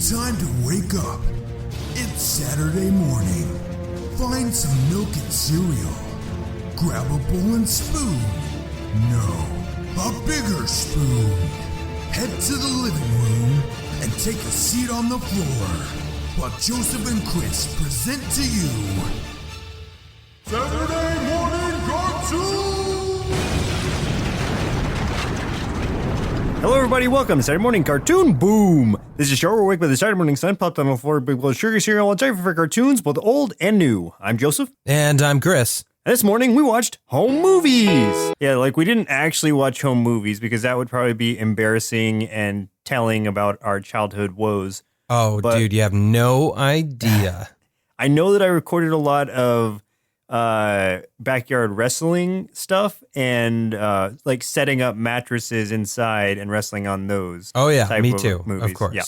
Time to wake up. It's Saturday morning. Find some milk and cereal. Grab a bowl and spoon. No, a bigger spoon. Head to the living room and take a seat on the floor while Joseph and Chris present to you Saturday Morning Cartoon! Hello everybody, welcome to Saturday Morning Cartoon Boom! This is a show where we wake with the Saturday morning sun popped on the floor, big bowl of sugar cereal, and time for cartoons, both old and new. I'm Joseph. And I'm Chris. And this morning we watched home movies! Yeah, like we didn't actually watch home movies because that would probably be embarrassing and telling about our childhood woes. Oh, dude, you have no idea. I know that I recorded a lot of backyard wrestling stuff and like setting up mattresses inside and wrestling on those. Oh yeah, me of too. Movies. Of course. Yeah,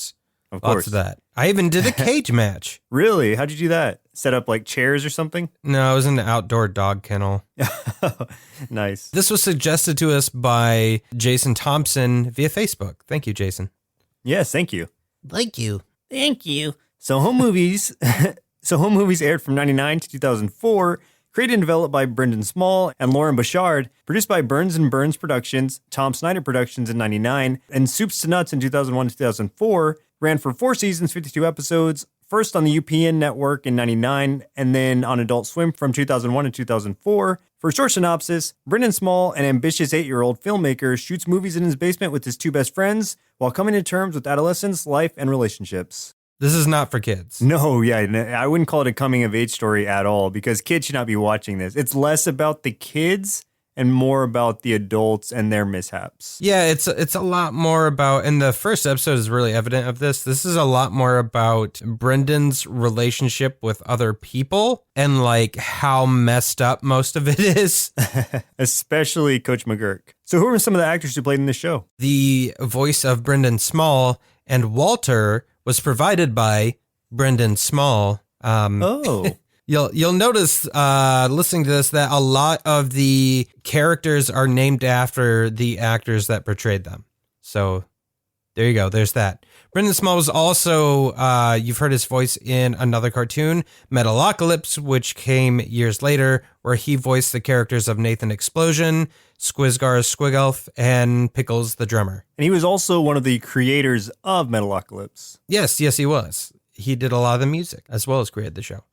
of course. Lots of that. I even did a cage match. Really? How'd you do that? Set up like chairs or something? No, it was in the outdoor dog kennel. Nice. This was suggested to us by Jason Thompson via Facebook. Thank you, Jason. Yes, thank you. Thank you. Thank you. So home movies aired from 1999 to 2004, created and developed by Brendan Small and Lauren Bouchard, produced by Burns & Burns Productions, Tom Snyder Productions in 1999, and Soups to Nuts in 2001 to 2004, ran for 4 seasons, 52 episodes, first on the UPN network in 1999, and then on Adult Swim from 2001 to 2004. For a short synopsis, Brendan Small, an ambitious 8-year-old filmmaker, shoots movies in his basement with his 2 best friends while coming to terms with adolescence, life, and relationships. This is not for kids. No, yeah, I wouldn't call it a coming-of-age story at all because kids should not be watching this. It's less about the kids and more about the adults and their mishaps. Yeah, it's a lot more about, and the first episode is really evident of this. This is a lot more about Brendan's relationship with other people and like how messed up most of it is. Especially Coach McGurk. So who are some of the actors who played in this show? The voice of Brendan Small and Walter was provided by Brendan Small. You'll notice listening to this that a lot of the characters are named after the actors that portrayed them. So there you go. There's that. Brendan Small was also, you've heard his voice in another cartoon, Metalocalypse, which came years later, where he voiced the characters of Nathan Explosion, Squizgar Squigelf, and Pickles the drummer. And he was also one of the creators of Metalocalypse. Yes, he was. He did a lot of the music as well as created the show.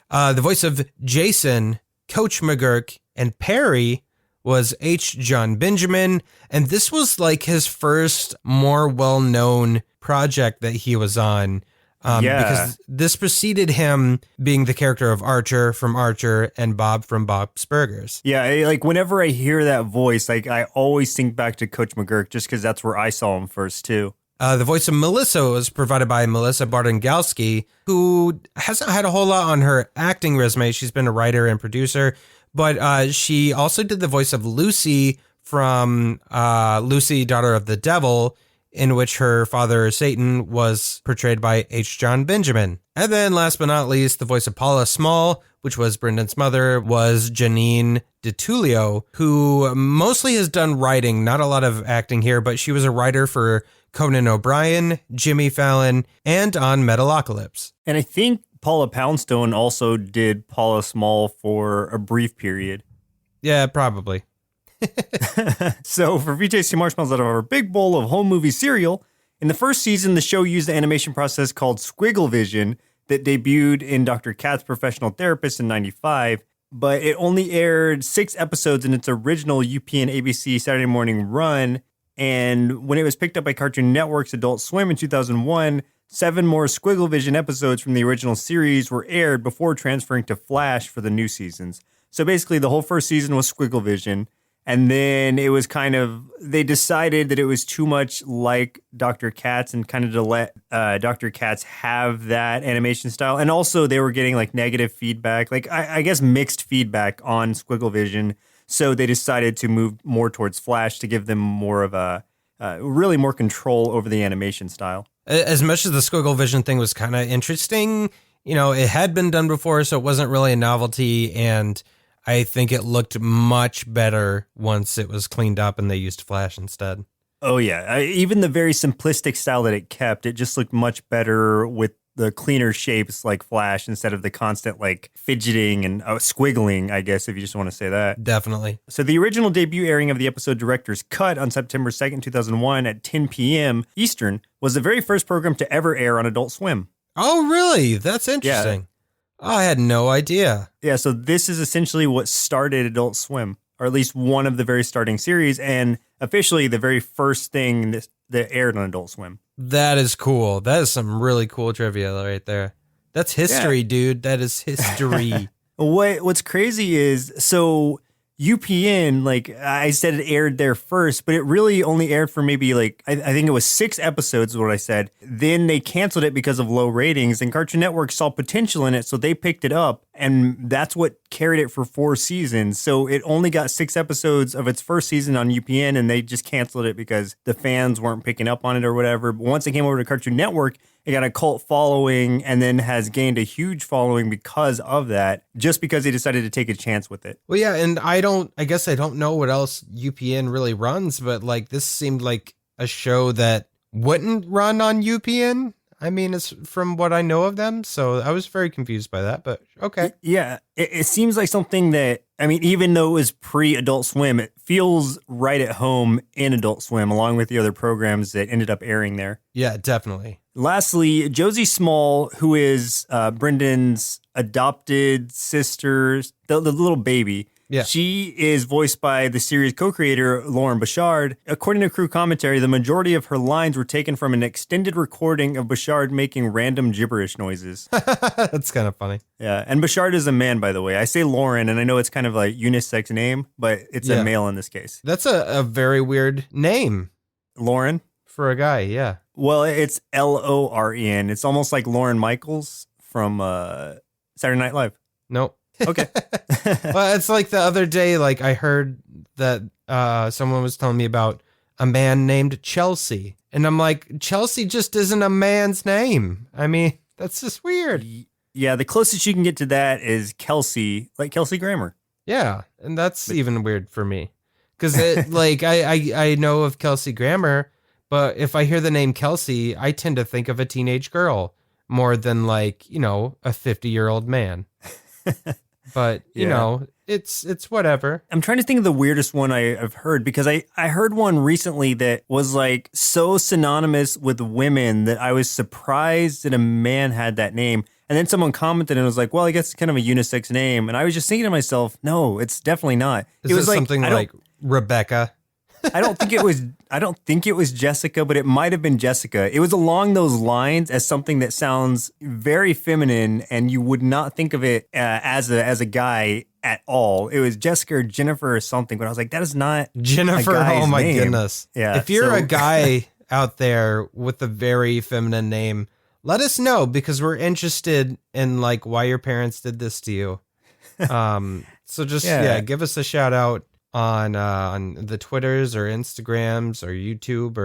The voice of Jason, Coach McGurk, and Perry was H. John Benjamin, and this was like his first more well-known project that he was on. Because this preceded him being the character of Archer from Archer and Bob from Bob's Burgers. Yeah, like whenever I hear that voice, like I always think back to Coach McGurk just because that's where I saw him first too. The voice of Melissa was provided by Melissa Bardengalski, who hasn't had a whole lot on her acting resume. She's been a writer and producer, but she also did the voice of Lucy from Lucy, Daughter of the Devil, in which her father, Satan, was portrayed by H. John Benjamin. And then last but not least, the voice of Paula Small, which was Brendan's mother, was Janine DiTullio, who mostly has done writing, not a lot of acting here, but she was a writer for Conan O'Brien, Jimmy Fallon, and on Metalocalypse. And I think Paula Poundstone also did Paula Small for a brief period. Yeah, probably. So for VJC Marshmallows out of our big bowl of home movie cereal, in the first season, the show used the animation process called Squiggle Vision that debuted in Dr. Katz Professional Therapist in 95, but it only aired 6 episodes in its original UPN ABC Saturday morning run. And when it was picked up by Cartoon Network's Adult Swim in 2001, 7 more Squiggle Vision episodes from the original series were aired before transferring to Flash for the new seasons. So basically the whole first season was Squiggle Vision. And then it was kind of, they decided that it was too much like Dr. Katz and kind of to let Dr. Katz have that animation style. And also they were getting like negative feedback, like I guess mixed feedback on Squiggle Vision. So they decided to move more towards Flash to give them more of a, really more control over the animation style. As much as the Squiggle Vision thing was kind of interesting, you know, it had been done before, so it wasn't really a novelty. And I think it looked much better once it was cleaned up and they used Flash instead. Oh, yeah. Even the very simplistic style that it kept, it just looked much better with the cleaner shapes like Flash instead of the constant like fidgeting and squiggling, I guess, if you just want to say that. Definitely. So the original debut airing of the episode Director's Cut on September 2nd, 2001 at 10 p.m. Eastern was the very first program to ever air on Adult Swim. Oh, really? That's interesting. Oh, I had no idea. Yeah, so this is essentially what started Adult Swim, or at least one of the very starting series, and officially the very first thing that aired on Adult Swim. That is cool. That is some really cool trivia right there. That's history, dude. That is history. What's crazy is, so UPN, like I said, it aired there first, but it really only aired for maybe like, I think it was 6 episodes is what I said. Then they canceled it because of low ratings, and Cartoon Network saw potential in it, so they picked it up, and that's what carried it for 4 seasons. So it only got 6 episodes of its first season on UPN, and they just canceled it because the fans weren't picking up on it or whatever. But once it came over to Cartoon Network, it got a cult following and then has gained a huge following because of that, just because they decided to take a chance with it. Well, yeah, and I guess I don't know what else UPN really runs, but like this seemed like a show that wouldn't run on UPN. I mean, it's from what I know of them, so I was very confused by that, but okay. Yeah, it seems like something that, I mean, even though it was pre-Adult Swim, it feels right at home in Adult Swim, along with the other programs that ended up airing there. Yeah, definitely. Lastly, Josie Small, who is Brendan's adopted sister, the little baby. Yeah. She is voiced by the series co-creator Lauren Bouchard. According to crew commentary, the majority of her lines were taken from an extended recording of Bouchard making random gibberish noises. That's kind of funny. Yeah, and Bouchard is a man, by the way. I say Lauren, and I know it's kind of a unisex name, but it's a male in this case. That's a very weird name. Lauren? For a guy, yeah. Well, it's Loren. It's almost like Lauren Michaels from Saturday Night Live. Nope. Okay. Well, it's like the other day, like I heard that someone was telling me about a man named Chelsea. And I'm like, Chelsea just isn't a man's name. I mean, that's just weird. Yeah, the closest you can get to that is Kelsey, like Kelsey Grammer. Yeah, and that's even weird for me. Because like I know of Kelsey Grammer, but if I hear the name Kelsey, I tend to think of a teenage girl more than like, you know, a 50-year-old man. But, you know, it's whatever. I'm trying to think of the weirdest one I've heard, because I heard one recently that was like so synonymous with women that I was surprised that a man had that name. And then someone commented and was like, well, I guess it's kind of a unisex name. And I was just thinking to myself, no, it's definitely not. It was like something like Rebecca. I don't think it was Jessica, but it might have been Jessica. It was along those lines as something that sounds very feminine, and you would not think of it as a guy at all. It was Jessica or Jennifer or something, but I was like, that is not Jennifer. A guy's oh my name. goodness. Yeah. If you're a guy out there with a very feminine name, let us know, because we're interested in like why your parents did this to you. So just give us a shout out on the Twitters or Instagrams or YouTube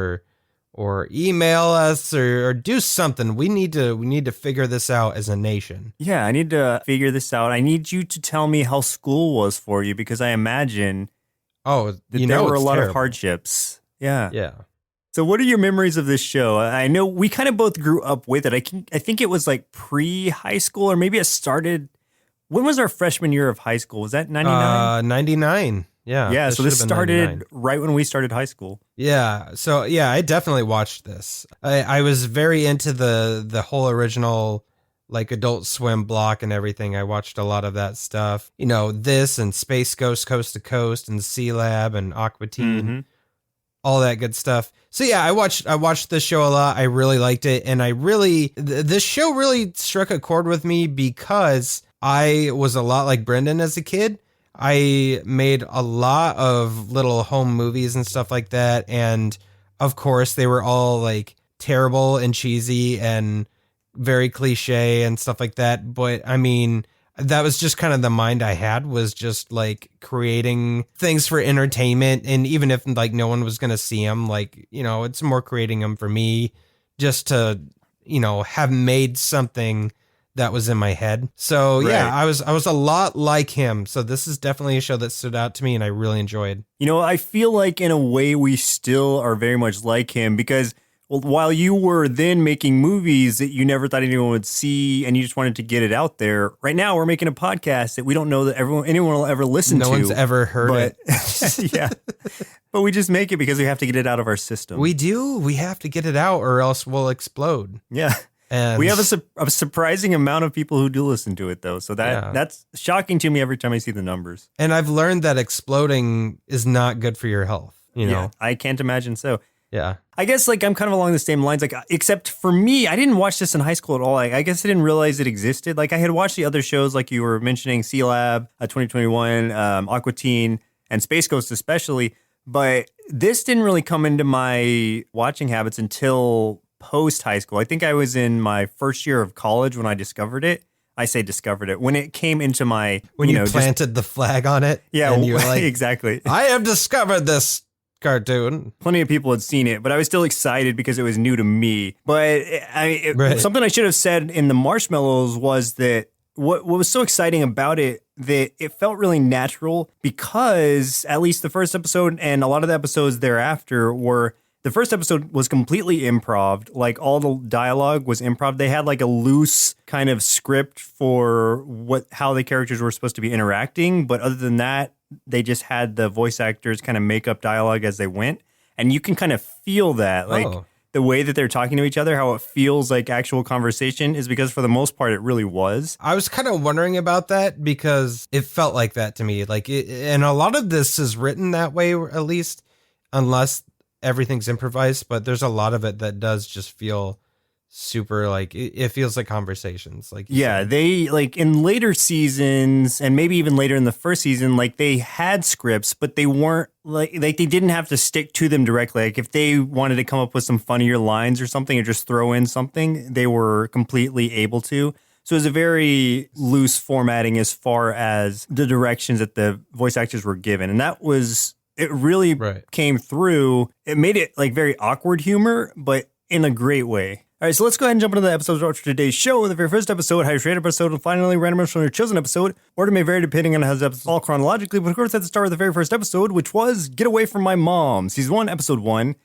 or email us or do something. We need to figure this out as a nation. Yeah, I need to figure this out. I need you to tell me how school was for you, because I imagine that there were a lot terrible. of hardships. Yeah. Yeah. So what are your memories of this show? I know we kind of both grew up with it. I think it was like pre-high school, or maybe it started. When was our freshman year of high school? Was that 99? 99. Yeah. Yeah, so this started 99. right when we started high school. Yeah. So yeah, I definitely watched this. I was very into the whole original like Adult Swim block and everything. I watched a lot of that stuff. You know, this and Space Ghost Coast to Coast and Sea Lab and Aqua Teen, all that good stuff. So yeah, I watched this show a lot. I really liked it, and this show really struck a chord with me because I was a lot like Brendan as a kid. I made a lot of little home movies and stuff like that. And of course, they were all like terrible and cheesy and very cliche and stuff like that. But I mean, that was just kind of the mind I had, was just like creating things for entertainment. And even if like no one was going to see them, like, you know, it's more creating them for me just to, you know, have made something that was in my head. So yeah, Right. I was a lot like him. So this is definitely a show that stood out to me and I really enjoyed. You know, I feel like in a way we still are very much like him because while you were then making movies that you never thought anyone would see and you just wanted to get it out there, right now we're making a podcast that we don't know that anyone will ever listen to. No one's ever heard it. Yeah. But we just make it because we have to get it out of our system. We do. We have to get it out or else we'll explode. Yeah. And we have a surprising amount of people who do listen to it, though. So that's shocking to me every time I see the numbers. And I've learned that exploding is not good for your health. You know? Yeah, I can't imagine so. Yeah. I guess like I'm kind of along the same lines, like except for me, I didn't watch this in high school at all. I guess I didn't realize it existed. Like I had watched the other shows, like you were mentioning, C Lab, 2021, Aqua Teen, and Space Ghost especially. But this didn't really come into my watching habits until post high school. I think I was in my first year of college when I discovered it. I say discovered it when it came into my when you planted the flag on it. Yeah, and you're like, exactly. I have discovered this cartoon. Plenty of people had seen it, but I was still excited because it was new to me. But something I should have said in the Marshmallows was that what was so exciting about it that it felt really natural because at least the first episode and a lot of the episodes thereafter were. The first episode was completely improv. Like all the dialogue was improv. They had like a loose kind of script for how the characters were supposed to be interacting. But other than that, they just had the voice actors kind of make up dialogue as they went. And you can kind of feel that. Like the way that they're talking to each other, how it feels like actual conversation is because for the most part, it really was. I was kind of wondering about that because it felt like that to me. Like, and a lot of this is written that way, at least, unless everything's improvised, but there's a lot of it that does just feel super like it feels like conversations. Like they like in later seasons and maybe even later in the first season, like they had scripts, but they weren't like they didn't have to stick to them directly. Like if they wanted to come up with some funnier lines or something or just throw in something, they were completely able to. So it was a very loose formatting as far as the directions that the voice actors were given. And that was it really came through. It made it like very awkward humor, but in a great way. All right, so let's go ahead and jump into the episodes for today's show. The very first episode, highest rated episode, and finally, random from your chosen episode. Order may vary depending on how the episodes fall chronologically, but of course, let's start with the very first episode, which was Get Away From My Mom, Season 1, Episode 1.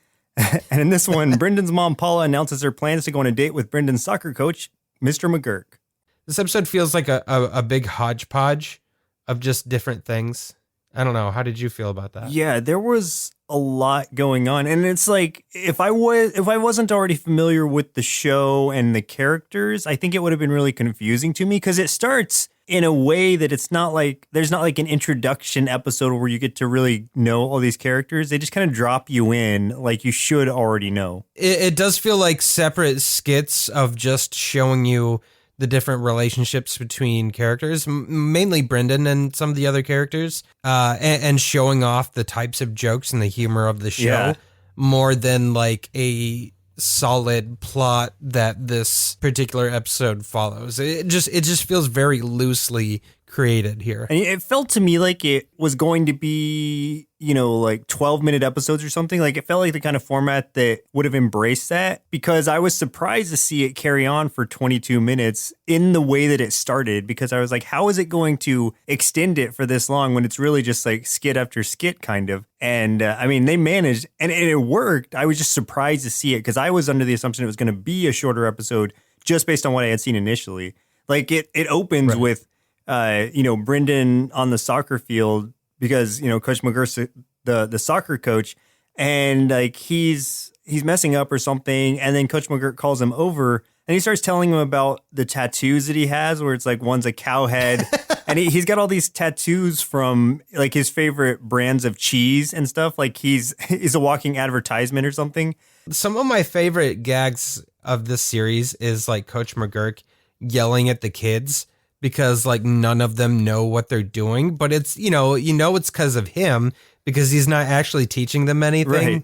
And in this one, Brendan's mom, Paula, announces her plans to go on a date with Brendan's soccer coach, Mr. McGurk. This episode feels like a big hodgepodge of just different things. I don't know. How did you feel about that? Yeah, there was a lot going on. And it's like, if I wasn't already familiar with the show and the characters, I think it would have been really confusing to me because it starts in a way that it's not like, there's not like an introduction episode where you get to really know all these characters. They just kind of drop you in like you should already know. It does feel like separate skits of just showing you the different relationships between characters, mainly Brendan and some of the other characters, and showing off the types of jokes and the humor of the show more than like a solid plot that this particular episode follows. It just feels very loosely created here. And it felt to me like it was going to be, like 12-minute episodes or something. Like it felt like the kind of format that would have embraced that because I was surprised to see it carry on for 22 minutes in the way that it started because I was like, how is it going to extend it for this long when it's really just like skit after skit kind of? And they managed and it worked. I was just surprised to see it because I was under the assumption it was going to be a shorter episode just based on what I had seen initially. Like it opens with Brendan on the soccer field because, Coach McGurk's the soccer coach and like he's messing up or something. And then Coach McGurk calls him over and he starts telling him about the tattoos that he has where it's like one's a cow head and he's got all these tattoos from like his favorite brands of cheese and stuff. Like he's a walking advertisement or something. Some of my favorite gags of this series is like Coach McGurk yelling at the kids because like none of them know what they're doing, but it's, it's because of him because he's not actually teaching them anything. Right.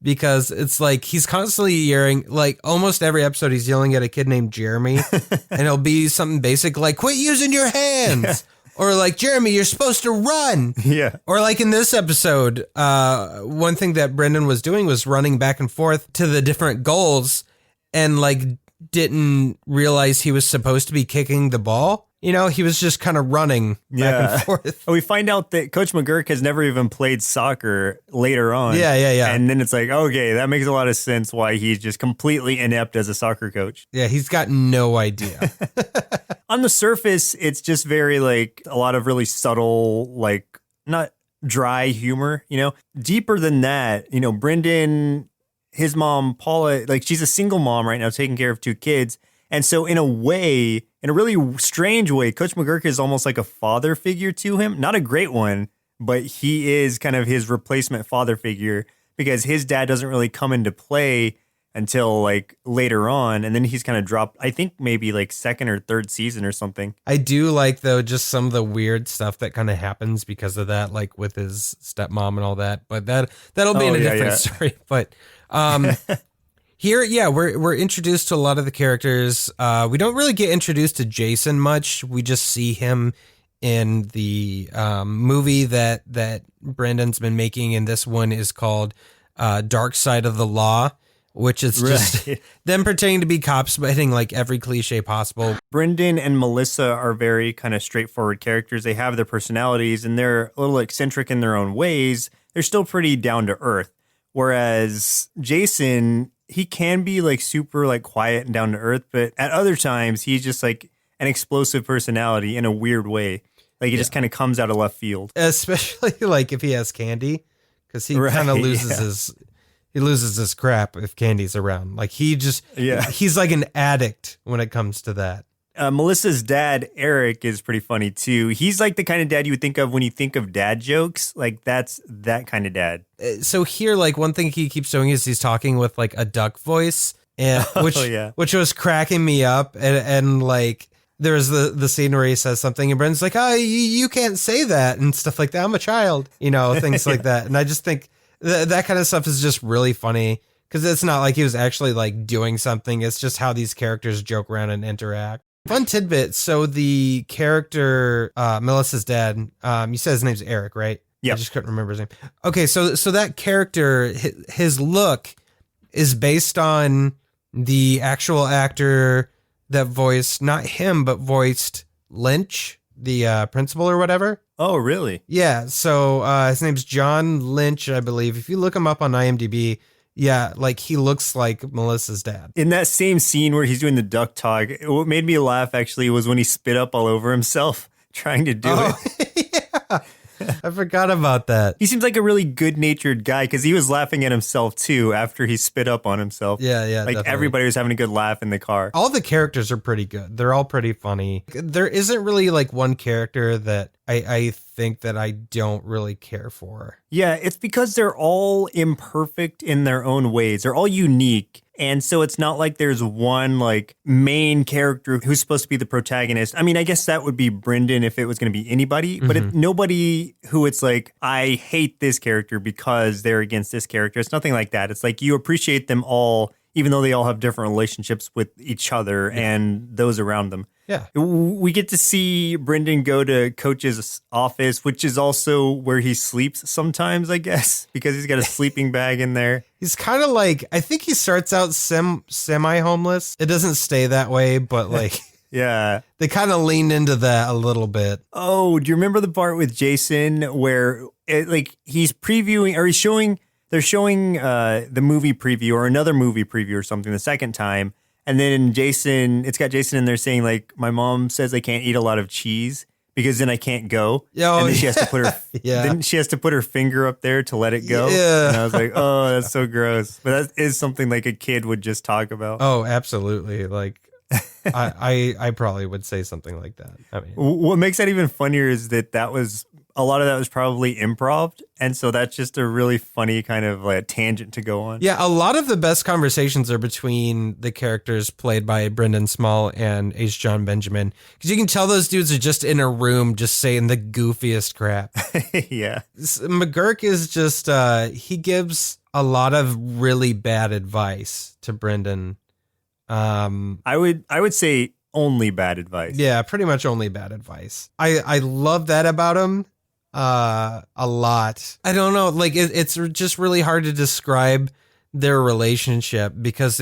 Because it's like he's constantly yelling, like almost every episode he's yelling at a kid named Jeremy and it'll be something basic like quit using your hands or like Jeremy, you're supposed to run. Yeah. Or like in this episode, one thing that Brendan was doing was running back and forth to the different goals and like didn't realize he was supposed to be kicking the ball. You know, he was just kind of running back and forth. We find out that Coach McGurk has never even played soccer later on. Yeah. And then it's like, okay, that makes a lot of sense why he's just completely inept as a soccer coach. Yeah, he's got no idea. On the surface, it's just very like a lot of really subtle, like not dry humor, you know. Deeper than that, you know, Brendan, his mom, Paula, like she's a single mom right now taking care of 2 kids. And so in a way, in a really strange way, Coach McGurk is almost like a father figure to him. Not a great one, but he is kind of his replacement father figure because his dad doesn't really come into play until like later on. And then he's kind of dropped, I think maybe like 2nd or 3rd season or something. I do like, though, just some of the weird stuff that kind of happens because of that, like with his stepmom and all that. But that'll be in a different story. But here, yeah, we're introduced to a lot of the characters. We don't really get introduced to Jason much. We just see him in the movie that Brendan's been making, and this one is called Dark Side of the Law, which is just them pretending to be cops, but hitting like every cliche possible. Brendan and Melissa are very kind of straightforward characters. They have their personalities, and they're a little eccentric in their own ways. They're still pretty down to earth. Whereas Jason, he can be like super like quiet and down to earth, but at other times he's just like an explosive personality in a weird way. Like it just kind of comes out of left field. Especially like if he has candy, because he kind of loses his crap if candy's around. Like he's like an addict when it comes to that. Melissa's dad, Eric, is pretty funny too. He's like the kind of dad you would think of when you think of dad jokes. Like that's that kind of dad. So here, like one thing he keeps doing is he's talking with like a duck voice, and which was cracking me up. And like there's the scene where he says something and Brendan's like, oh, you can't say that and stuff like that. I'm a child, you know, things like that. And I just think that kind of stuff is just really funny because it's not like he was actually like doing something. It's just how these characters joke around and interact. Fun tidbit. So the character, Melissa's dad, you said his name's Eric, right? Yeah. I just couldn't remember his name. Okay. So that character, his look is based on the actual actor that voiced, not him, but voiced Lynch, the principal or whatever. Oh, really? Yeah. So his name's John Lynch, I believe. If you look him up on IMDb, yeah, like he looks like Melissa's dad. In that same scene where he's doing the duck talk, what made me laugh actually was when he spit up all over himself trying to do it. Yeah. I forgot about that. He seems like a really good-natured guy because he was laughing at himself too after he spit up on himself. Yeah, like definitely. Everybody was having a good laugh in the car. All the characters are pretty good. They're all pretty funny. There isn't really like one character that I think that I don't really care for. Yeah, it's because they're all imperfect in their own ways. They're all unique. And so it's not like there's one like main character who's supposed to be the protagonist. I mean, I guess that would be Brendan if it was going to be anybody, but if nobody who it's like, I hate this character because they're against this character. It's nothing like that. It's like you appreciate them all, even though they all have different relationships with each other and those around them. Yeah. We get to see Brendan go to Coach's office, which is also where he sleeps sometimes, I guess, because he's got a sleeping bag in there. He's kind of like, I think he starts out semi-homeless. It doesn't stay that way, but like, yeah, they kind of leaned into that a little bit. Oh, do you remember the part with Jason where he's previewing or they're showing the movie preview or another movie preview or something the second time. And then it's got Jason in there saying like, my mom says I can't eat a lot of cheese because then I can't go. Oh, and then she has to put her, yeah. Then she has to put her finger up there to let it go. Yeah. And I was like, oh, that's so gross. But that is something like a kid would just talk about. Oh, absolutely. Like I probably would say something like that. I mean, what makes that even funnier is that a lot of that was probably improv. And so that's just a really funny kind of like tangent to go on. yeah, a lot of the best conversations are between the characters played by Brendan Small and H. John Benjamin. Because you can tell those dudes are just in a room just saying the goofiest crap. Yeah. McGurk is just, he gives a lot of really bad advice to Brendan. I would say only bad advice. Yeah, pretty much only bad advice. I love that about him a lot. I don't know, like it's just really hard to describe their relationship because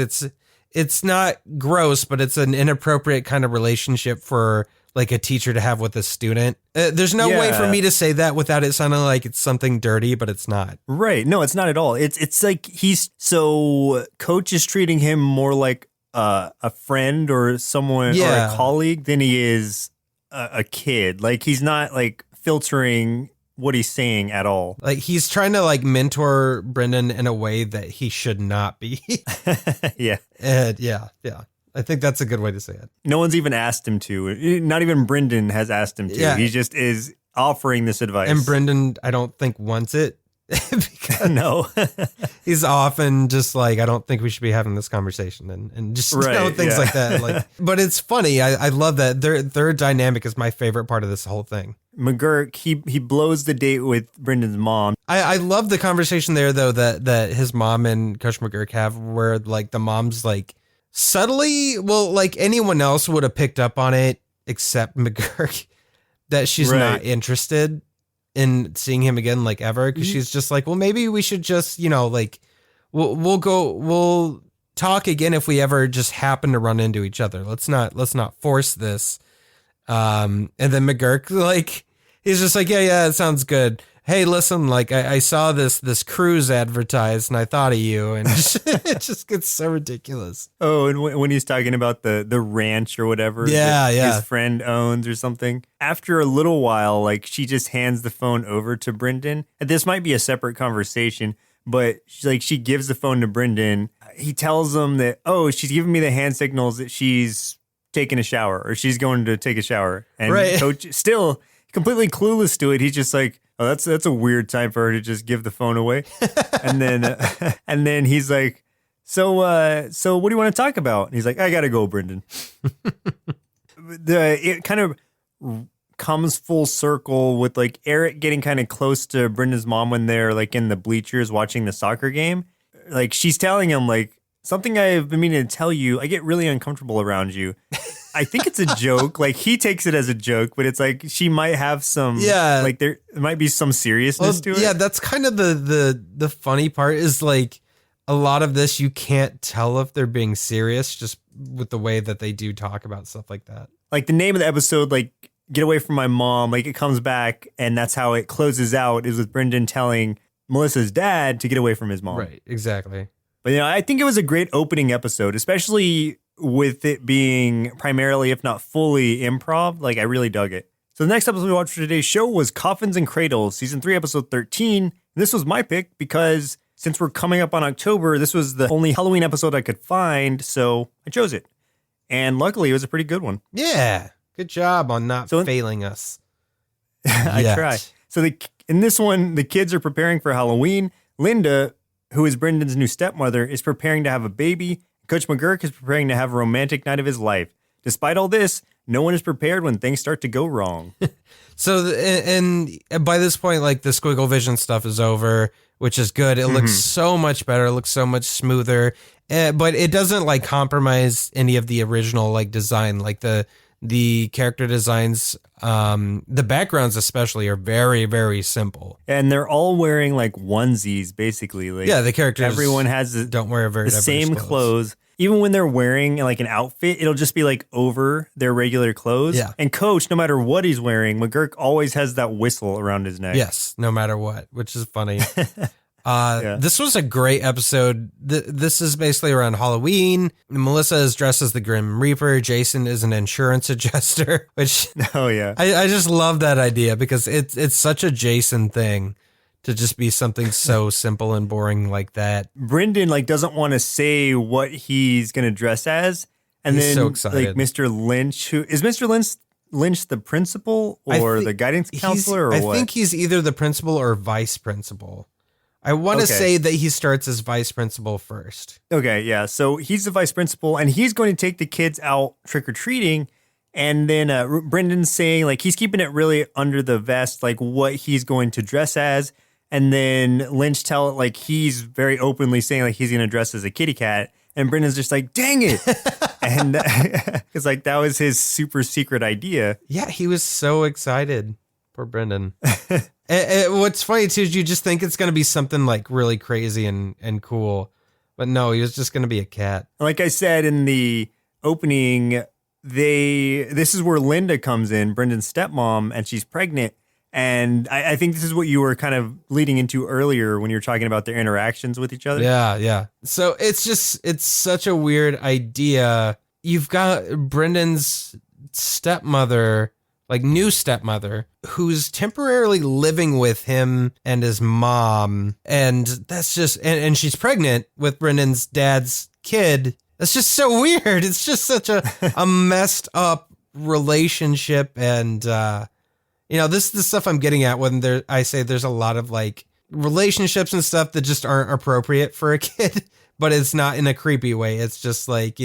it's not gross, but it's an inappropriate kind of relationship for like a teacher to have with a student. There's no way for me to say that without it sounding like it's something dirty, but it's not. Right. No, it's not at all. It's like Coach is treating him more like a friend or someone or a colleague than he is a kid. Like he's not like filtering what he's saying at all. Like he's trying to like mentor Brendan in a way that he should not be. Yeah. Yeah. I think that's a good way to say it. No one's even asked him to. Not even Brendan has asked him to. Yeah. He just is offering this advice. And Brendan, I don't think wants it. No. He's often just like, I don't think we should be having this conversation and just things like that. Like, but it's funny. I love that. Their dynamic is my favorite part of this whole thing. McGurk, he blows the date with Brendan's mom. I love the conversation there though that his mom and Coach McGurk have where like the mom's like subtly, well, like anyone else would have picked up on it except McGurk, that she's not interested in seeing him again, like ever. Cause she's just like, well, maybe we should just, like we'll talk again if we ever just happen to run into each other. Let's not force this. And then McGurk, like, he's just like, yeah, it sounds good. Hey, listen, like I saw this cruise advertised and I thought of you, and it just gets so ridiculous. Oh, and when he's talking about the ranch or whatever his friend owns or something. After a little while, like she just hands the phone over to Brendan. And this might be a separate conversation, but she gives the phone to Brendan. He tells him that, oh, she's giving me the hand signals that she's taking a shower or she's going to take a shower. And Coach still completely clueless to it. He's just like, oh, that's a weird time for her to just give the phone away. And then he's like, so what do you want to talk about? And he's like, I gotta go, Brendan. It kind of comes full circle with like Eric getting kind of close to Brendan's mom when they're like in the bleachers watching the soccer game. Like she's telling him like, something I've been meaning to tell you, I get really uncomfortable around you. I think it's a joke. Like he takes it as a joke, but it's like she might have some, like there might be some seriousness to it. Yeah, that's kind of the funny part is like a lot of this you can't tell if they're being serious just with the way that they do talk about stuff like that. Like the name of the episode, like Get Away From My Mom, like it comes back and that's how it closes out is with Brendan telling Melissa's dad to get away from his mom. Right, exactly. But I think it was a great opening episode, especially with it being primarily, if not fully, improv. Like, I really dug it. So the next episode we watched for today's show was Coffins and Cradles, Season 3, Episode 13. And this was my pick because since we're coming up on October, this was the only Halloween episode I could find, so I chose it. And luckily, it was a pretty good one. Yeah. Good job on not failing us. I try. So in this one, the kids are preparing for Halloween. Linda, who is Brendan's new stepmother, is preparing to have a baby. Coach McGurk is preparing to have a romantic night of his life. Despite all this, no one is prepared when things start to go wrong. So, and by this point, like the squiggle vision stuff is over, which is good. It looks so much better. It looks so much smoother, but it doesn't like compromise any of the original like design. Like the character designs, the backgrounds especially are very, very simple. And they're all wearing like onesies, basically. Like, yeah, the characters. Everyone has don't wear the same clothes. Even when they're wearing like an outfit, it'll just be like over their regular clothes. Yeah. And Coach, no matter what he's wearing, McGurk always has that whistle around his neck. Yes, no matter what, which is funny. This was a great episode. This is basically around Halloween. Melissa is dressed as the Grim Reaper. Jason is an insurance adjuster, which I just love that idea because it's such a Jason thing to just be something so simple and boring like that. Brendan like doesn't want to say what he's gonna dress as, and he's then so excited. Like Mr. Lynch, who is Mr. Lynch the principal or the guidance counselor or what? I think he's either the principal or vice principal. I want to say that he starts as vice principal first. Okay, yeah. So he's the vice principal, and he's going to take the kids out trick-or-treating. And then Brendan's saying, like, he's keeping it really under the vest, like, what he's going to dress as. And then Lynch he's very openly saying, like, he's going to dress as a kitty cat. And Brendan's just like, dang it. And because, like, that was his super secret idea. Yeah, he was so excited. Poor Brendan. What's funny too is you just think it's going to be something like really crazy and cool, But no, he was just going to be a cat. Like I said in the opening, this is where Linda comes in, Brendan's stepmom, and she's pregnant. And I think this is what you were kind of leading into earlier when you were talking about their interactions with each other. Yeah. So it's such a weird idea. You've got Brendan's stepmother, like new stepmother, who's temporarily living with him and his mom. And that's just, and she's pregnant with Brendan's dad's kid. That's just so weird. It's just such a messed up relationship. And, this is the stuff I'm getting at when I say there's a lot of like relationships and stuff that just aren't appropriate for a kid, but it's not in a creepy way. It's just like,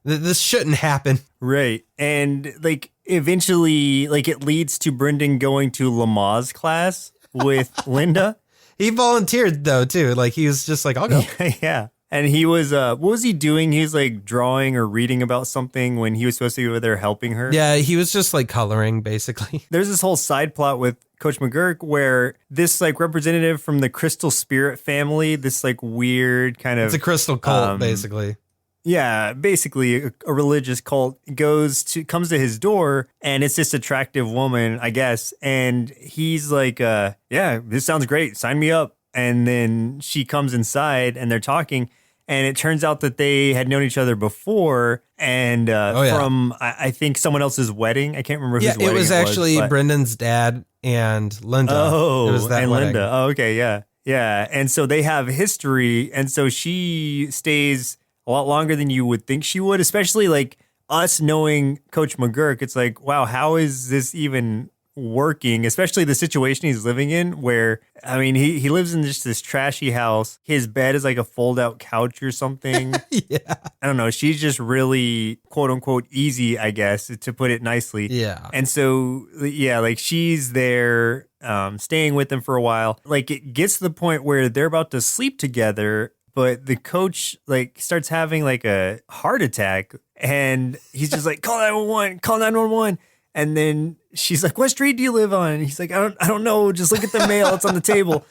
this shouldn't happen. Right. And like eventually, like it leads to Brendan going to Lamaze class with Linda. He volunteered though, too. Like he was just like, I'll go. Yeah. And he was, what was he doing? He was like drawing or reading about something when he was supposed to be over there helping her. Yeah, he was just like coloring, basically. There's this whole side plot with Coach McGurk where this like representative from the Crystal Spirit family, this like weird kind of... It's a crystal cult, basically. Yeah, basically a religious cult comes to his door, and it's this attractive woman, I guess. And he's like, yeah, this sounds great. Sign me up. And then she comes inside and they're talking. And it turns out that they had known each other before, and from I think someone else's wedding. I can't remember whose wedding it was. It was actually Brendan's dad and Linda. Oh, it was that and wedding. Linda. Oh, okay, yeah. And so they have history, and so she stays a lot longer than you would think she would. Especially like us knowing Coach McGurk, it's like, wow, how is this even working, especially the situation he's living in, where I mean he lives in just this trashy house. His bed is like a fold out couch or something. Yeah, I don't know, she's just really quote unquote easy, I guess, to put it nicely. Yeah. And so yeah, like she's there staying with them for a while. Like it gets to the point where they're about to sleep together, but the coach like starts having like a heart attack, and he's just like, call 911. And then she's like, what street do you live on? And he's like, I don't know. Just look at the mail. It's on the table.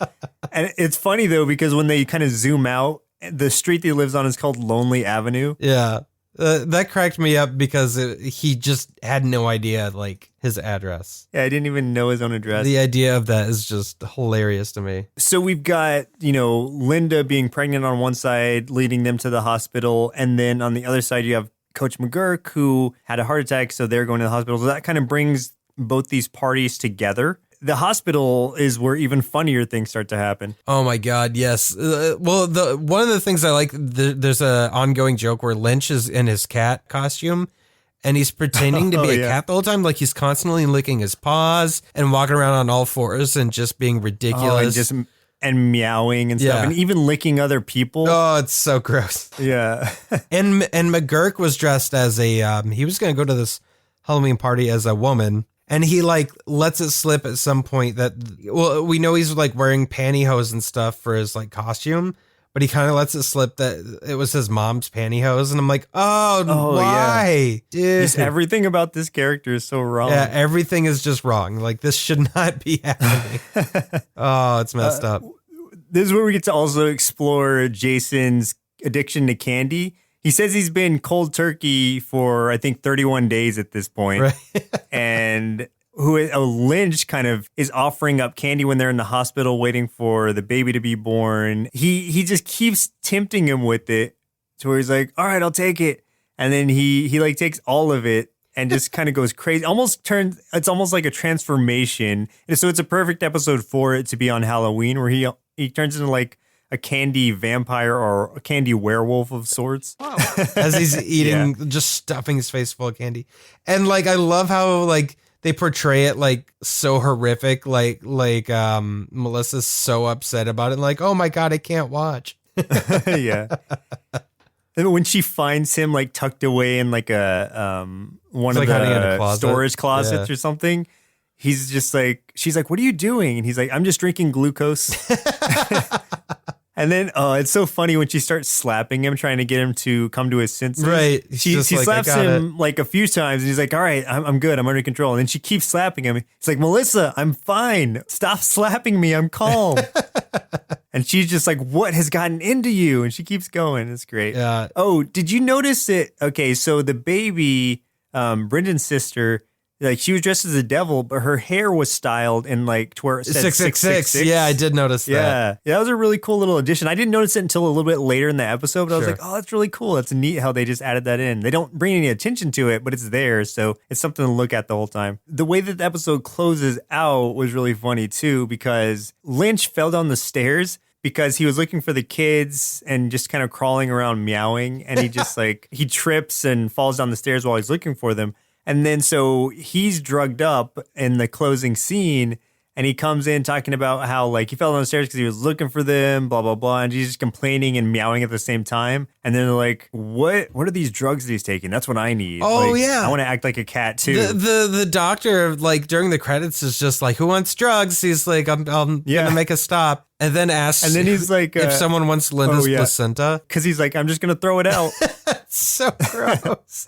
And it's funny, though, because when they kind of zoom out, the street that he lives on is called Lonely Avenue. Yeah. That cracked me up because he just had no idea, like, his address. Yeah, I didn't even know his own address. The idea of that is just hilarious to me. So we've got, Linda being pregnant on one side, leading them to the hospital. And then on the other side, you have Coach McGurk, who had a heart attack, so they're going to the hospital. So that kind of brings both these parties together. The hospital is where even funnier things start to happen. Oh my God, yes. Well, one of the things I like, there's a ongoing joke where Lynch is in his cat costume, and he's pretending to be a cat the whole time. Like he's constantly licking his paws and walking around on all fours and just being ridiculous. And meowing and stuff, and even licking other people. Oh, it's so gross. Yeah. and McGurk was dressed as he was going to go to this Halloween party as a woman, and he like lets it slip at some point that, well, we know he's like wearing pantyhose and stuff for his like costume, but he kind of lets it slip that it was his mom's pantyhose, and I'm like, why? Yeah. Dude. Just everything about this character is so wrong. Yeah, everything is just wrong. Like this should not be happening. Oh, it's messed up. This is where we get to also explore Jason's addiction to candy. He says he's been cold turkey for, I think, 31 days at this point. Right. And Lynch kind of is offering up candy when they're in the hospital waiting for the baby to be born. He just keeps tempting him with it to where he's like, all right, I'll take it. And then he like takes all of it and just kind of goes crazy. It's almost like a transformation. And so it's a perfect episode for it to be on Halloween, where he turns into like a candy vampire or a candy werewolf of sorts. Wow. As he's eating, just stuffing his face full of candy. And like, I love how like they portray it like so horrific. Like Melissa's so upset about it. Like, oh my God, I can't watch. Yeah. And when she finds him like tucked away in like a one of the storage closets or something, he's just like, she's like, what are you doing? And he's like, I'm just drinking glucose. And then, it's so funny when she starts slapping him, trying to get him to come to his senses. Right. She Just like, slaps "I got him like a few times, and he's like, all right, I'm good. I'm under control. And then she keeps slapping him. He's like, Melissa, I'm fine. Stop slapping me. I'm calm. And she's just like, what has gotten into you? And she keeps going. It's great. Yeah. Oh, did you notice it? Okay, so the baby, Brendan's sister, like she was dressed as a devil, but her hair was styled in like to where it said 666. Yeah, I did notice that. Yeah, that was a really cool little addition. I didn't notice it until a little bit later in the episode, but I was Sure. like, oh, that's really cool. That's neat how they just added that in. They don't bring any attention to it, but it's there, so it's something to look at the whole time. The way that the episode closes out was really funny too, because Lynch fell down the stairs because he was looking for the kids and just kind of crawling around meowing, and he just like he trips and falls down the stairs while he's looking for them. And then so he's drugged up in the closing scene, and he comes in talking about how like he fell down the stairs because he was looking for them, blah, blah, blah. And he's just complaining and meowing at the same time. And then they're like, what are these drugs that he's taking? That's what I need. Oh, Like, yeah. I want to act like a cat too. The doctor, like during the credits, is just like, who wants drugs? He's like, I'm Yeah. gonna make a stop. And then asks And then he's like, if someone wants Linda's yeah. placenta. Because he's like, I'm just going to throw it out. So gross.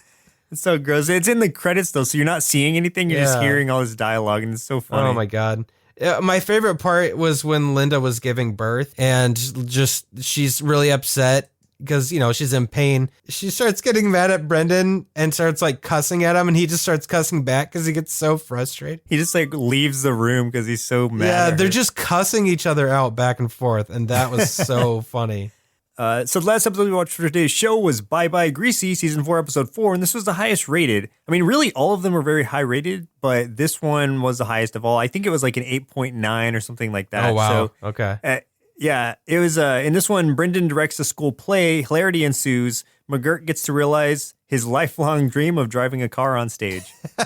It's so gross. It's in the credits though, so you're not seeing anything. You're just Yeah. hearing all this dialogue, and it's so funny. Oh my God. My favorite part was when Linda was giving birth and just she's really upset because, you know, she's in pain. She starts getting mad at Brendan and starts like cussing at him, and he just starts cussing back because he gets so frustrated. He just like leaves the room because he's so mad. Yeah, at they're her. just cussing each other out back and forth, and that was so funny. So the last episode we watched for today's show was Bye Bye Greasy, season 4, episode 4, and this was the highest rated. I mean, really, all of them were very high rated, but this one was the highest of all. I think it was like an 8.9 or something like that. Oh, wow. So, Okay. yeah, it was. In this one, Brendan directs a school play. Hilarity ensues. McGirt gets to realize his lifelong dream of driving a car on stage.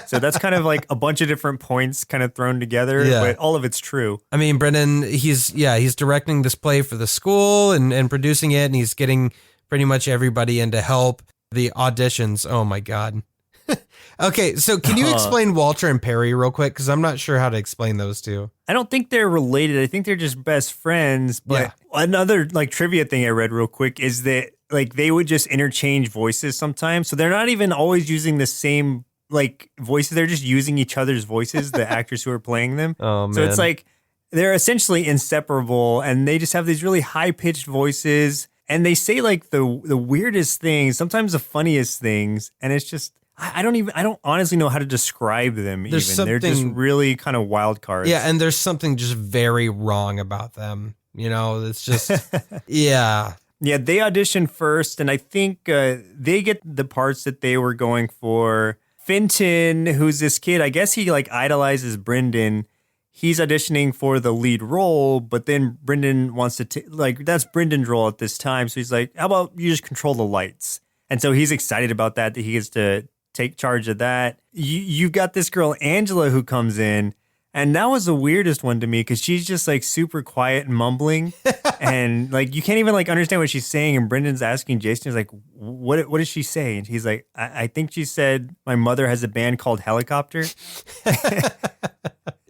So that's kind of like a bunch of different points kind of thrown together, Yeah. but all of it's true. I mean, Brendan, he's directing this play for the school and producing it, and he's getting pretty much everybody in to help. The auditions, oh my God. Okay, so can you explain Walter and Perry real quick? Because I'm not sure how to explain those two. I don't think they're related. I think they're just best friends. But Yeah. another like trivia thing I read real quick is that like they would just interchange voices sometimes. So they're not even always using the same like voices. They're just using each other's voices, the actors who are playing them. Oh, man. So it's like they're essentially inseparable, and they just have these really high pitched voices, and they say like the weirdest things, sometimes the funniest things, and it's just I don't honestly know how to describe them. There's even they're just something- really kind of wild cards. Yeah, and there's something just very wrong about them. You know, it's just, yeah. Yeah, they auditioned first, and I think they get the parts that they were going for. Fenton, who's this kid, I guess he like idolizes Brendan. He's auditioning for the lead role, but then Brendan wants to like that's Brendan's role at this time. So he's like, "How about you just control the lights?" And so he's excited about that he gets to take charge of that. You've got this girl Angela who comes in. And that was the weirdest one to me because she's just like super quiet and mumbling, and like you can't even like understand what she's saying. And Brendan's asking Jason, he's like, "What does she say?" And he's like, "I think she said my mother has a band called Helicopter."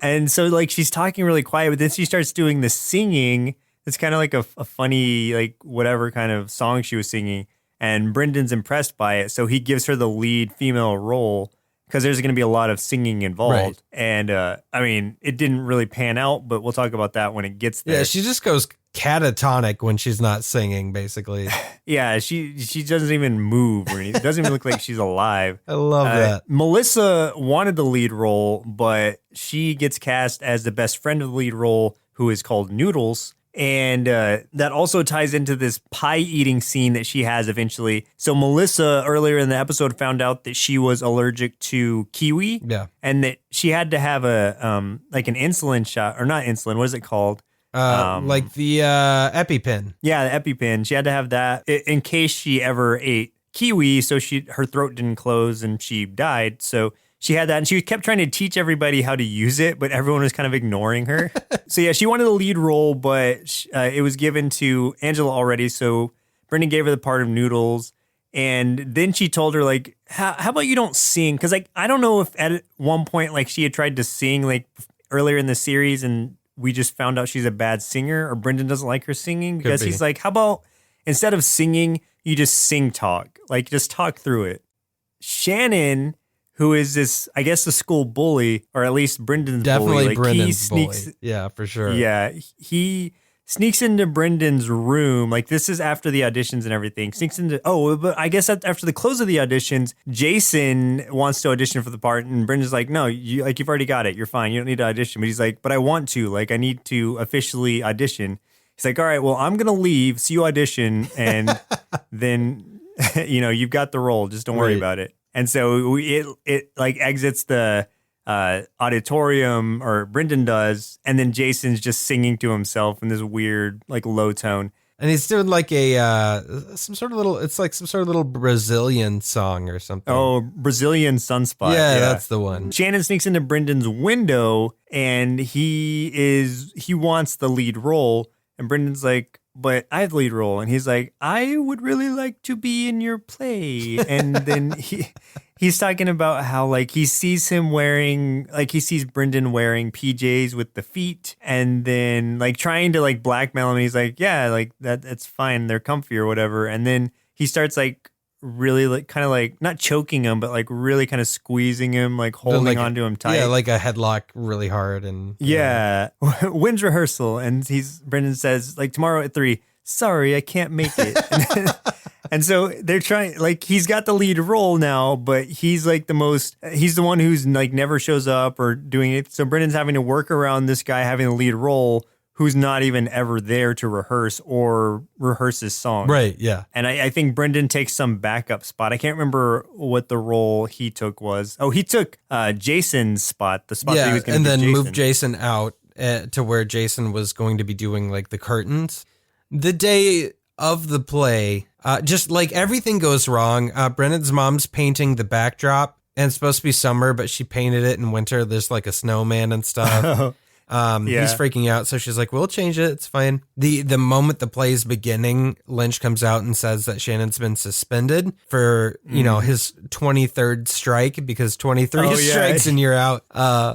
And so like she's talking really quiet, but then she starts doing the singing. It's kind of like a funny like whatever kind of song she was singing, and Brendan's impressed by it, so he gives her the lead female role. Because there's going to be a lot of singing involved. Right. And, I mean, it didn't really pan out, but we'll talk about that when it gets there. Yeah, she just goes catatonic when she's not singing, basically. Yeah, she doesn't even move or anything. It doesn't even look like she's alive. I love that. Melissa wanted the lead role, but she gets cast as the best friend of the lead role, who is called Noodles. And that also ties into this pie eating scene that she has eventually. So Melissa earlier in the episode found out that she was allergic to kiwi. Yeah. And that she had to have a like an insulin shot, or not insulin. What is it called? Like the EpiPen. Yeah, the EpiPen. She had to have that in case she ever ate kiwi, so her throat didn't close and she died. So she had that, and she kept trying to teach everybody how to use it, but everyone was kind of ignoring her. So yeah, she wanted the lead role, but it was given to Angela already. So Brendan gave her the part of Noodles, and then she told her like, "How about you don't sing?" Because like I don't know if at one point like she had tried to sing like earlier in the series, and we just found out she's a bad singer, or Brendan doesn't like her singing, because be. he's like, how about instead of singing, you just sing talk, like just talk through it. Shannon, who is this, I guess, the school bully, or at least Brendan's Definitely bully. Like, he Brendan's sneaks, bully. Yeah, for sure. yeah, he sneaks into Brendan's room. Like, this is after the auditions and everything. Sneaks into, but I guess after the close of the auditions, Jason wants to audition for the part, and Brendan's like, no, you've already got it. You're fine. You don't need to audition. But he's like, but I want to. Like, I need to officially audition. He's like, all right, well, I'm going to leave. So you audition, and then, you've got the role. Just don't worry about it. And so it like exits the auditorium, or Brendan does, and then Jason's just singing to himself in this weird, like, low tone. And he's doing like some sort of little Brazilian song or something. Oh, Brazilian Sunspot. Yeah, that's the one. Shannon sneaks into Brendan's window, and he wants the lead role, and Brendan's like, but I have the lead role. And he's like, I would really like to be in your play. And then he's talking about how, like, he sees Brendan wearing PJs with the feet, and then, like, trying to, like, blackmail him. And he's like, yeah, like, that's fine. They're comfy or whatever. And then he starts, like, really, like, kind of like not choking him, but like really kind of squeezing him, like holding onto him tight. Yeah, like a headlock really hard. And yeah. When's rehearsal? And Brendan says, like, tomorrow at 3. Sorry, I can't make it. And so they're trying, like, he's got the lead role now, but he's like he's the one who's like never shows up or doing it. So Brendan's having to work around this guy having the lead role, who's not even ever there to rehearse his song. Right, yeah. And I think Brendan takes some backup spot. I can't remember what the role he took was. Oh, he took Jason's spot, the spot that he was going to and then Jason. moved Jason out to where Jason was going to be doing, like, the curtains. The day of the play, just, like, everything goes wrong. Brendan's mom's painting the backdrop, and it's supposed to be summer, but she painted it in winter. There's, like, a snowman and stuff. He's freaking out, so she's like, we'll change it, it's fine. The moment the play is beginning, Lynch comes out and says that Shannon's been suspended for his 23rd strike, because 23 strikes and you're out.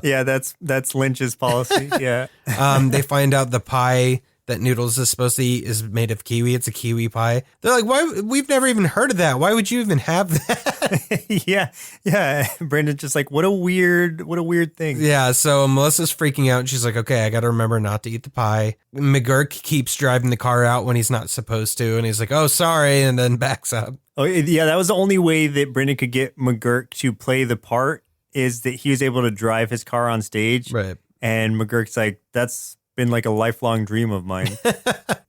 Yeah, that's Lynch's policy. Yeah. They find out the pie that Noodles is supposed to eat is made of kiwi. It's a kiwi pie. They're like, why? We've never even heard of that. Why would you even have that? Yeah. Brendan's just like, what a weird thing. Yeah. So Melissa's freaking out. And she's like, okay, I got to remember not to eat the pie. McGurk keeps driving the car out when he's not supposed to. And he's like, oh, sorry. And then backs up. Oh, yeah. That was the only way that Brendan could get McGurk to play the part, is that he was able to drive his car on stage. Right. And McGurk's like, that's been like a lifelong dream of mine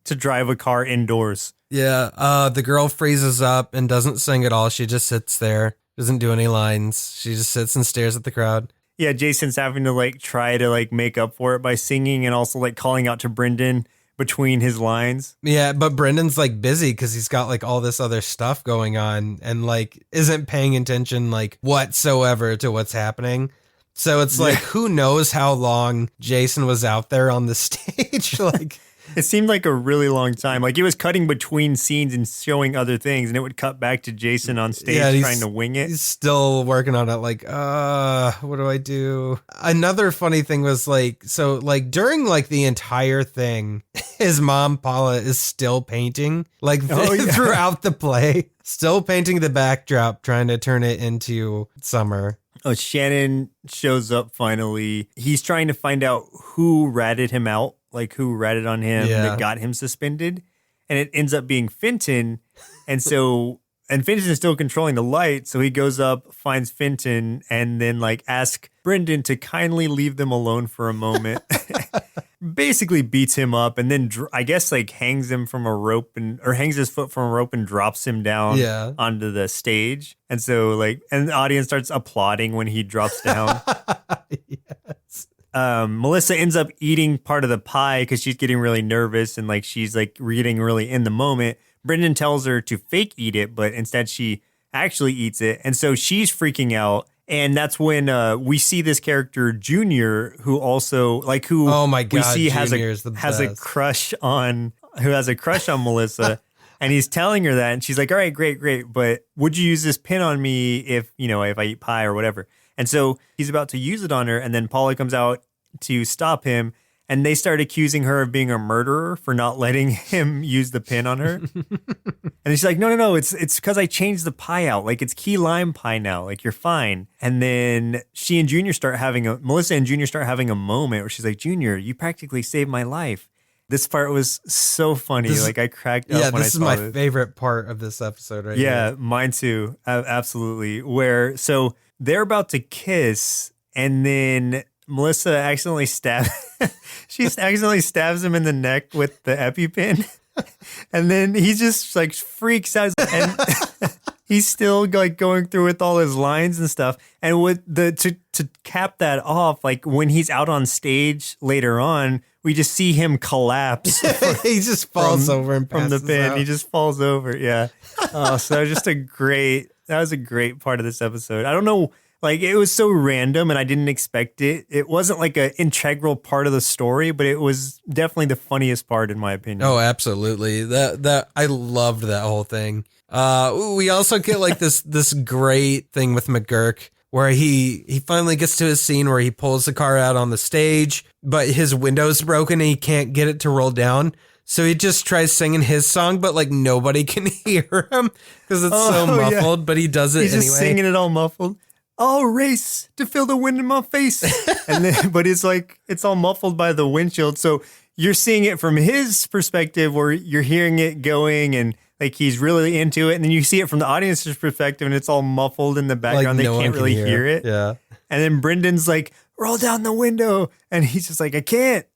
to drive a car indoors. Yeah. The girl freezes up and doesn't sing at all. She just sits there, doesn't do any lines. She just sits and stares at the crowd. Yeah. Jason's having to like try to like make up for it by singing, and also like calling out to Brendan between his lines. Yeah. But Brendan's like busy because he's got like all this other stuff going on, and like isn't paying attention like whatsoever to what's happening. So it's like, who knows how long Jason was out there on the stage? Like, it seemed like a really long time. Like, it was cutting between scenes and showing other things, and it would cut back to Jason on stage trying to wing it. He's still working on it. Like, what do I do? Another funny thing was like, so like during like the entire thing, his mom, Paula, is still painting like throughout the play, still painting the backdrop, trying to turn it into summer. Oh, Shannon shows up finally. He's trying to find out who ratted him out, like who ratted on him that got him suspended. And it ends up being Fenton. And Fenton is still controlling the light. So he goes up, finds Fenton, and then like asks Brendan to kindly leave them alone for a moment. Basically beats him up, and then I guess like hangs him from a rope, or hangs his foot from a rope and drops him down onto the stage. And so and the audience starts applauding when he drops down. Yes. Melissa ends up eating part of the pie because she's getting really nervous, and like she's like getting really in the moment. Brendan tells her to fake eat it, but instead she actually eats it. And so she's freaking out. And that's when we see this character Junior, who also oh my God, we see has a crush on Melissa, and he's telling her that, and she's like, all right, great, but would you use this pin on me if I eat pie or whatever? And so he's about to use it on her, and then Paula comes out to stop him, And they start accusing her of being a murderer for not letting him use the pin on her. And she's like, no, it's because I changed the pie out. Like, it's key lime pie now. Like, you're fine. And then Melissa and Junior start having a moment where she's like, Junior, you practically saved my life. This part was so funny. I cracked up when I saw this. This is my favorite part of this episode right here. Yeah, mine too. Absolutely. So they're about to kiss, and then Melissa accidentally stabs him in the neck with the EpiPen. And then he just like freaks out, and he's still like going through with all his lines and stuff. And with to cap that off, like when he's out on stage later on, we just see him collapse. He just falls over and from the pin. out. He just falls over. Yeah. So that was just a great part of this episode. I don't know. Like, it was so random and I didn't expect it. It wasn't like an integral part of the story, but it was definitely the funniest part in my opinion. Oh, absolutely. That I loved that whole thing. We also get like this great thing with McGurk where he finally gets to a scene where he pulls the car out on the stage, but his window's broken and he can't get it to roll down. So he just tries singing his song, but like nobody can hear him because it's so muffled, but he does it anyway. He's just singing it all muffled. I'll race to feel the wind in my face. But it's like, it's all muffled by the windshield. So you're seeing it from his perspective where you're hearing it going and like he's really into it. And then you see it from the audience's perspective and it's all muffled in the background. Like they can't really hear it. Yeah. And then Brendan's like, roll down the window. And he's just like, I can't.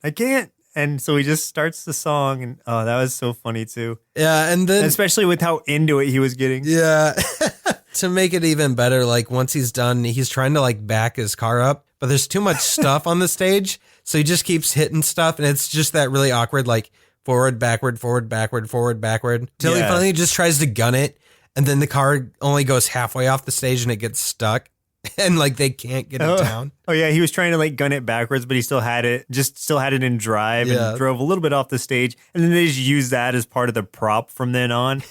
And so he just starts the song. And oh, that was so funny too. Yeah. And then especially with how into it he was getting. Yeah. To make it even better, like once he's done, he's trying to like back his car up, but there's too much stuff on the stage. So he just keeps hitting stuff. And it's just that really awkward, like forward, backward, forward, backward, forward, backward. Till he finally just tries to gun it. And then the car only goes halfway off the stage and it gets stuck. And like they can't get it down. Oh yeah, he was trying to like gun it backwards, but he still had it in drive and drove a little bit off the stage. And then they just used that as part of the prop from then on.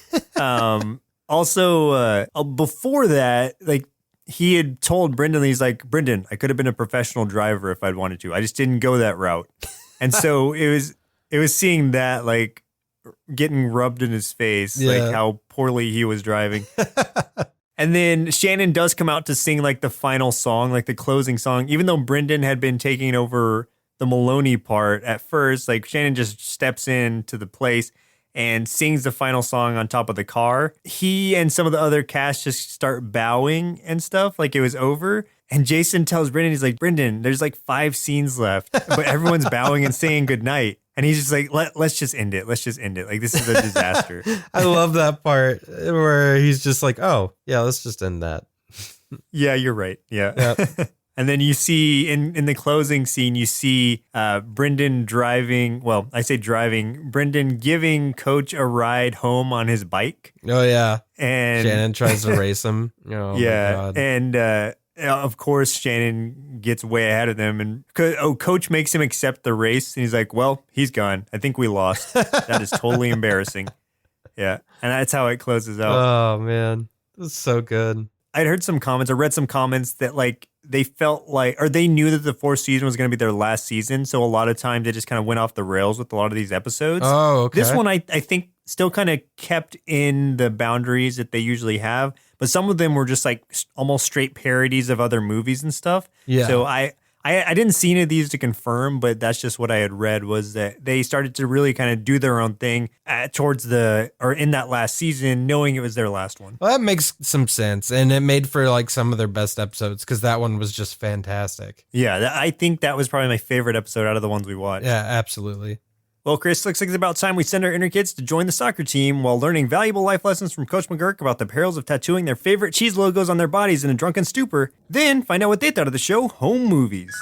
Also, before that, like he had told Brendan, he's like, Brendan, I could have been a professional driver if I'd wanted to. I just didn't go that route. And so it was seeing that like getting rubbed in his face, like how poorly he was driving. And then Shannon does come out to sing like the final song, like the closing song, even though Brendan had been taking over the Maloney part at first. Like Shannon just steps into the place and sings the final song on top of the car. He and some of the other cast just start bowing and stuff like it was over. And Jason tells Brendan, he's like, Brendan, there's like 5 scenes left, but everyone's bowing and saying goodnight. And he's just like, let's just end it. Let's just end it. Like, this is a disaster. I love that part where he's just like, oh, yeah, let's just end that. Yeah, you're right. Yeah. Yep. And then you see in the closing scene, you see Brendan driving. Well, I say driving. Brendan giving Coach a ride home on his bike. Oh, yeah. And Shannon tries to race him. Oh, yeah. my God. And of course, Shannon gets way ahead of them. And Coach makes him accept the race. And he's like, well, he's gone. I think we lost. That is totally embarrassing. Yeah. And that's how it closes out. Oh, man. This is so good. I'd heard some comments, I read some comments that like they felt like, or they knew that the 4th season was going to be their last season. So a lot of times they just kind of went off the rails with a lot of these episodes. Oh, okay. This one, I think still kind of kept in the boundaries that they usually have. But some of them were just like almost straight parodies of other movies and stuff. Yeah. So I didn't see any of these to confirm, but that's just what I had read was that they started to really kind of do their own thing in that last season, knowing it was their last one. Well, that makes some sense. And it made for like some of their best episodes because that one was just fantastic. Yeah, I think that was probably my favorite episode out of the ones we watched. Yeah, absolutely. Well, Chris, looks like it's about time we send our inner kids to join the soccer team while learning valuable life lessons from Coach McGurk about the perils of tattooing their favorite cheese logos on their bodies in a drunken stupor. Then find out what they thought of the show Home Movies.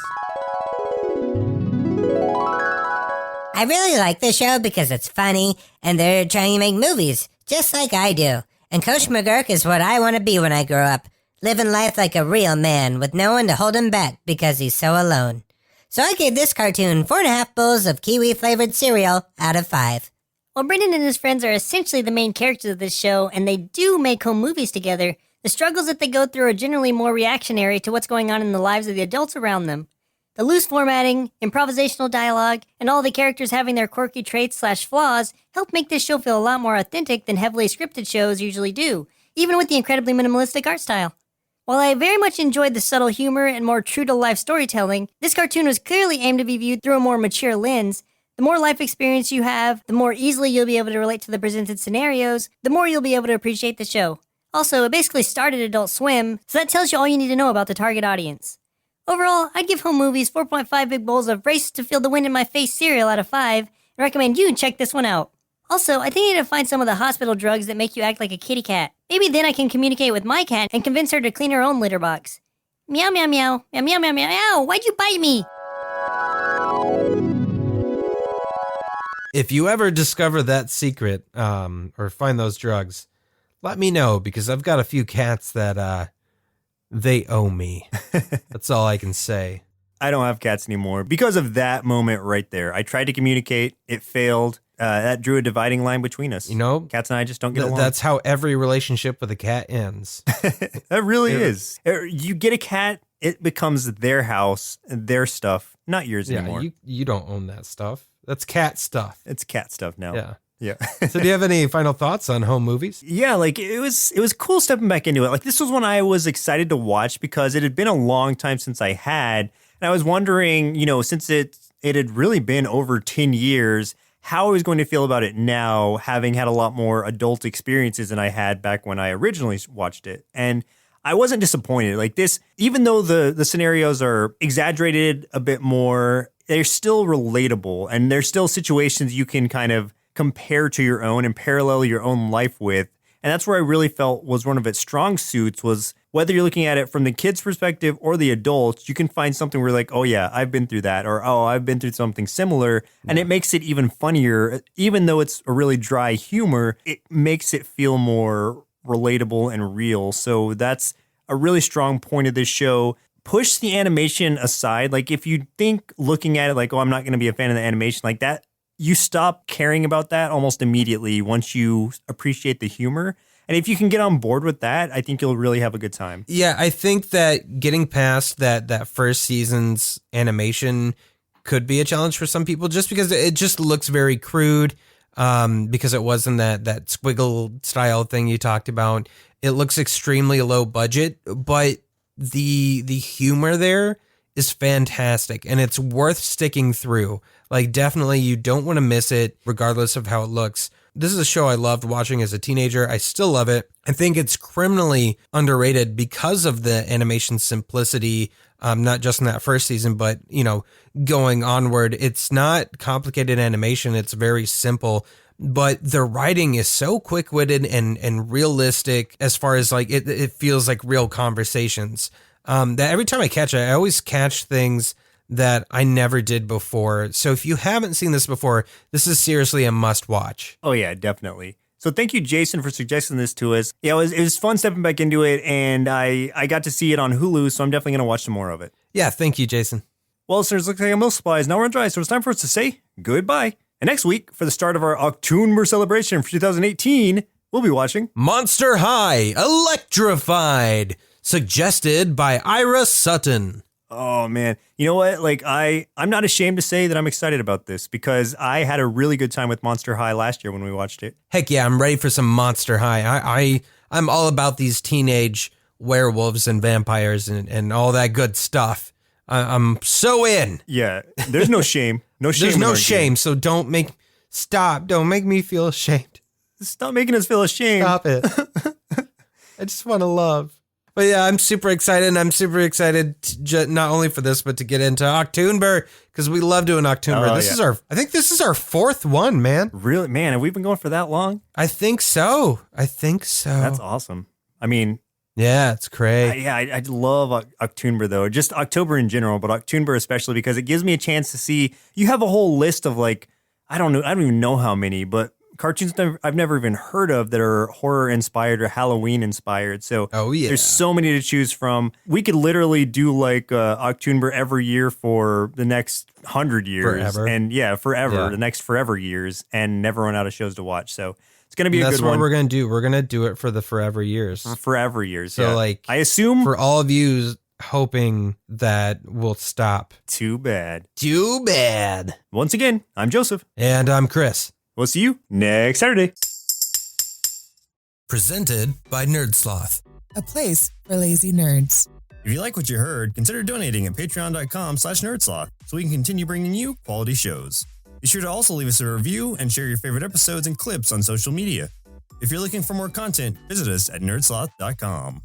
I really like this show because it's funny and they're trying to make movies, just like I do. And Coach McGurk is what I want to be when I grow up, living life like a real man with no one to hold him back because he's so alone. So I gave this cartoon 4.5 bowls of kiwi-flavored cereal out of 5. While Brendan and his friends are essentially the main characters of this show, and they do make home movies together, the struggles that they go through are generally more reactionary to what's going on in the lives of the adults around them. The loose formatting, improvisational dialogue, and all the characters having their quirky traits/flaws help make this show feel a lot more authentic than heavily scripted shows usually do, even with the incredibly minimalistic art style. While I very much enjoyed the subtle humor and more true-to-life storytelling, this cartoon was clearly aimed to be viewed through a more mature lens. The more life experience you have, the more easily you'll be able to relate to the presented scenarios, the more you'll be able to appreciate the show. Also, it basically started Adult Swim, so that tells you all you need to know about the target audience. Overall, I'd give Home Movies 4.5 big bowls of Race to Feel the Wind in My Face cereal out of 5, and recommend you check this one out. Also, I think I need to find some of the hospital drugs that make you act like a kitty cat. Maybe then I can communicate with my cat and convince her to clean her own litter box. Meow meow meow, meow meow meow meow, ow, why'd you bite me? If you ever discover that secret, or find those drugs, let me know, because I've got a few cats that, they owe me. That's all I can say. I don't have cats anymore because of that moment right there. I tried to communicate. It failed. That drew a dividing line between us. You know, cats and I just don't get along. That's how every relationship with a cat ends. That really is. You get a cat, it becomes their house, their stuff, not yours anymore. You don't own that stuff. That's cat stuff. It's cat stuff now. Yeah. Yeah. So do you have any final thoughts on Home Movies? Yeah, like it was cool stepping back into it. Like this was one I was excited to watch because it had been a long time since I had. And I was wondering, since it had really been over 10 years, how I was going to feel about it now, having had a lot more adult experiences than I had back when I originally watched it. And I wasn't disappointed. Like this, even though the scenarios are exaggerated a bit more, they're still relatable. And there's still situations you can kind of compare to your own and parallel your own life with. And that's where I really felt was one of its strong suits, was whether you're looking at it from the kid's perspective or the adults, you can find something where you're like, oh yeah, I've been through that, or oh, I've been through something similar. And it makes it even funnier. Even though it's a really dry humor, it makes it feel more relatable and real. So that's a really strong point of this show. Push the animation aside. Like if you think looking at it like, oh, I'm not going to be a fan of the animation like that, you stop caring about that almost immediately once you appreciate the humor. And if you can get on board with that, I think you'll really have a good time. Yeah, I think that getting past that first season's animation could be a challenge for some people, just because it just looks very crude, because it wasn't that squiggle style thing you talked about. It looks extremely low budget, but the humor there is fantastic, and it's worth sticking through. Like, definitely, you don't want to miss it, regardless of how it looks. This is a show I loved watching as a teenager. I still love it. I think it's criminally underrated because of the animation simplicity, not just in that first season, but, going onward. It's not complicated animation. It's very simple. But the writing is so quick-witted and realistic as far as, like, it feels like real conversations. That every time I catch it, I always catch things that I never did before. So if you haven't seen this before, this is seriously a must watch. Oh yeah, definitely. So thank you, Jason, for suggesting this to us. Yeah, it was fun stepping back into it, and I got to see it on Hulu, so I'm definitely going to watch some more of it. Yeah, thank you, Jason. Well, listeners, looks like our milk supply is now run dry, so it's time for us to say goodbye. And next week, for the start of our October celebration for 2018, we'll be watching Monster High Electrified, suggested by Ira Sutton. Oh, man. You know what? Like, I'm not ashamed to say that I'm excited about this because I had a really good time with Monster High last year when we watched it. Heck yeah, I'm ready for some Monster High. I'm all about these teenage werewolves and vampires and all that good stuff. I'm so in. Yeah, there's no shame. No shame. There's no shame, so don't make me feel ashamed. Stop making us feel ashamed. Stop it. I just want to love. But yeah, I'm super excited, and I'm super excited not only for this, but to get into October, because we love doing October. I think this is our fourth one, man. Really? Man, have we been going for that long? I think so. That's awesome. I mean, yeah, it's great. I love October, though. Just October in general, but October especially, because it gives me a chance to see, you have a whole list of like, I don't even know how many, but cartoons I've never even heard of that are horror inspired or Halloween inspired. So there's so many to choose from. We could literally do like October every year for the next 100 years. Forever. And forever. Yeah. The next forever years, and never run out of shows to watch. So it's going to be a good one. That's what we're going to do. We're going to do it for the forever years. Forever years. So I assume for all of you hoping that will stop. Too bad. Too bad. Once again, I'm Joseph. And I'm Chris. We'll see you next Saturday. Presented by Nerdsloth. A place for lazy nerds. If you like what you heard, consider donating at patreon.com/nerdsloth so we can continue bringing you quality shows. Be sure to also leave us a review and share your favorite episodes and clips on social media. If you're looking for more content, visit us at nerdsloth.com.